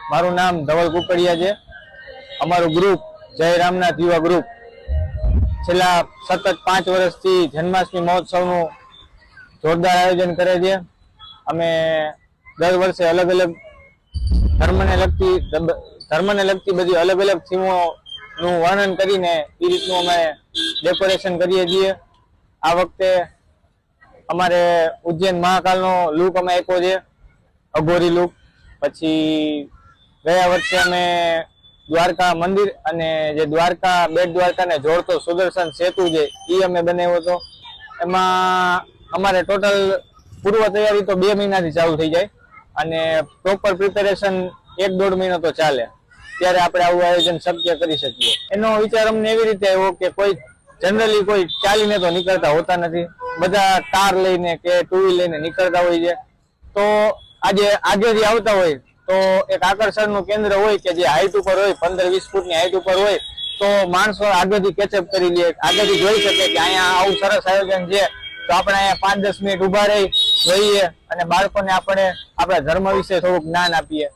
મારું નામ ધવલ કુકડિયા છે। અમારું ગ્રુપ જય રામનાથ યુવા ગ્રુપ છેલ્લા સતત 5 વર્ષથી જન્માષ્ટમી મહોત્સવનું જોરદાર આયોજન કરે છે। અમે દર વર્ષે અલગ અલગ ધર્મને લગતી બધી અલગ અલગ થીમોનું વર્ણન કરીને એ રીતનું અમે ડેકોરેશન કરીએ છીએ। આ વખતે અમારે ઉજ્જૈન મહાકાલનો લુક અમે આપ્યો છે, અઘોરી લુક। પછી ગયા વર્ષે અમે દ્વારકા મંદિર અને જે દ્વારકા બેટ દ્વારકાને જોડતો સુદર્શન સેતુ છે એ અમે બનાવ્યો હતો। એમાં અમારે ટોટલ પૂર્વ તૈયારી તો 2 મહિનાથી ચાલુ થઈ જાય અને પ્રોપર પ્રિપેરેશન 1-1.5 મહિનો તો ચાલે, ત્યારે આપણે આવું આયોજન શક્ય કરી શકીએ। એનો વિચાર અમને એવી રીતે આવ્યો કે કોઈ જનરલી કોઈ ચાલીને તો નીકળતા હોતા નથી, બધા કાર લઈને કે 2 વ્હીલ લઈને નીકળતા હોય છે। તો આજે આગેથી આવતા હોય તો એક આકર્ષણનું કેન્દ્ર હોય કે જે હાઈટ ઉપર હોય, 15-20 ફૂટની હાઈટ ઉપર હોય, તો માણસો આગળથી કેચઅપ કરી લે, આગળથી જોઈ શકે કે અહીંયા આવું સરસ આયોજન છે, તો આપણે અહીંયા 5-10 મિનિટ ઊભા રહી જોઈએ અને બાળકોને આપણે આપણા ધર્મ વિશે થોડુંક જ્ઞાન આપીએ।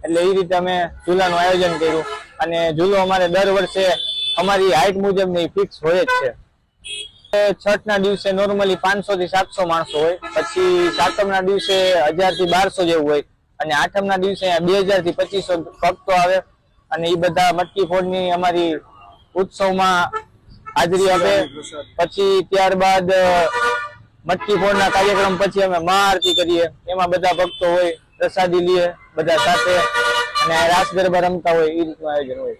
એટલે એ રીતે અમે ઝૂલાનું આયોજન કર્યું અને ઝૂલો અમારે દર વર્ષે અમારી હાઈટ મુજબની ફિક્સ હોય જ છે। છઠના દિવસે નોર્મલી 500 થી 700 માણસો હોય, પછી સાતમના દિવસે 1000 થી 1200 જેવું હોય અને આઠમના દિવસે 2000 થી 2500 ભક્તો આવે અને એ બધા મટકી ફોડની અમારી ઉત્સવમાં હાજરી આપે। પછી ત્યારબાદ મટકી ફોડના કાર્યક્રમ પછી અમે મહાઆરતી કરીએ, એમાં બધા ભક્તો હોય, પ્રસાદી લઈએ બધા સાથે અને રાસ ગરબા રમતા હોય, એ રીતનું આયોજન હોય।